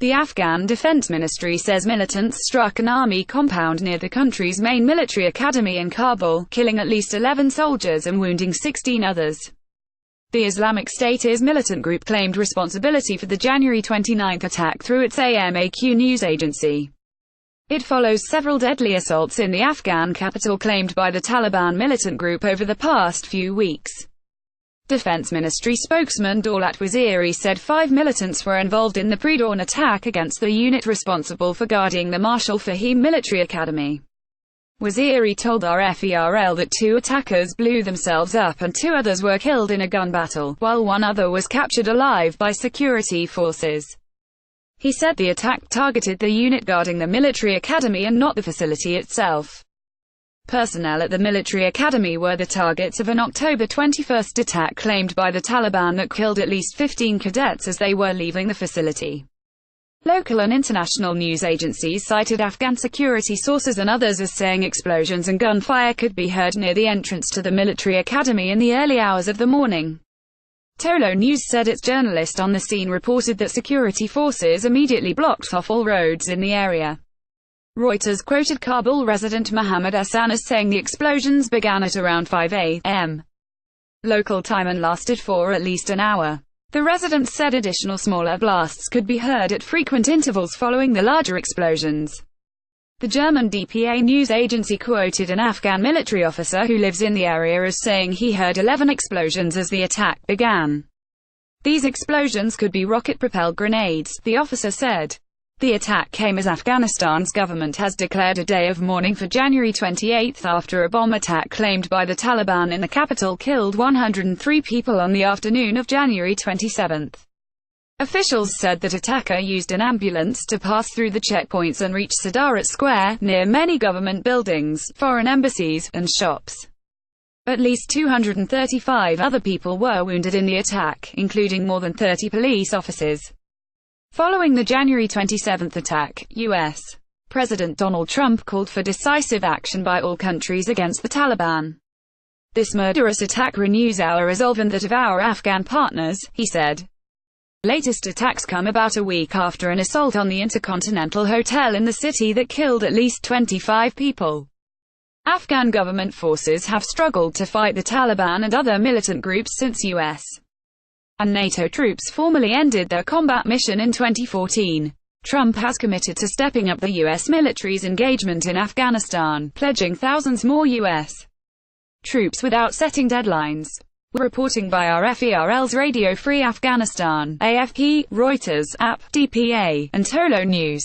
The Afghan Defense Ministry says militants struck an army compound near the country's main military academy in Kabul, killing at least 11 soldiers and wounding 16 others. The Islamic State's militant group claimed responsibility for the January 29 attack through its AMAQ news agency. It follows several deadly assaults in the Afghan capital claimed by the Taliban militant group over the past few weeks. Defense Ministry spokesman Daulat Waziri said 5 militants were involved in the predawn attack against the unit responsible for guarding the Marshal Fahim military academy. Waziri told RFERL that 2 attackers blew themselves up and 2 others were killed in a gun battle, while 1 other was captured alive by security forces. He said the attack targeted the unit guarding the military academy and not the facility itself. Personnel at the military academy were the targets of an October 21 attack claimed by the Taliban that killed at least 15 cadets as they were leaving the facility. Local and international news agencies cited Afghan security sources and others as saying explosions and gunfire could be heard near the entrance to the military academy in the early hours of the morning. Tolo News said its journalist on the scene reported that security forces immediately blocked off all roads in the area. Reuters quoted Kabul resident Mohammed Hassan as saying the explosions began at around 5 a.m. local time and lasted for at least an hour. The resident said additional smaller blasts could be heard at frequent intervals following the larger explosions. The German DPA news agency quoted an Afghan military officer who lives in the area as saying he heard 11 explosions as the attack began. These explosions could be rocket-propelled grenades, the officer said. The attack came as Afghanistan's government has declared a day of mourning for January 28 after a bomb attack claimed by the Taliban in the capital killed 103 people on the afternoon of January 27. Officials said that attacker used an ambulance to pass through the checkpoints and reach Sadarat Square, near many government buildings, foreign embassies, and shops. At least 235 other people were wounded in the attack, including more than 30 police officers. Following the January 27 attack, U.S. President Donald Trump called for decisive action by all countries against the Taliban. This murderous attack renews our resolve and that of our Afghan partners, he said. Latest attacks come about a week after an assault on the Intercontinental Hotel in the city that killed at least 25 people. Afghan government forces have struggled to fight the Taliban and other militant groups since U.S. and NATO troops formally ended their combat mission in 2014. Trump has committed to stepping up the U.S. military's engagement in Afghanistan, pledging thousands more U.S. troops without setting deadlines. Reporting by RFERL's Radio Free Afghanistan, AFP, Reuters, AP, DPA, and Tolo News.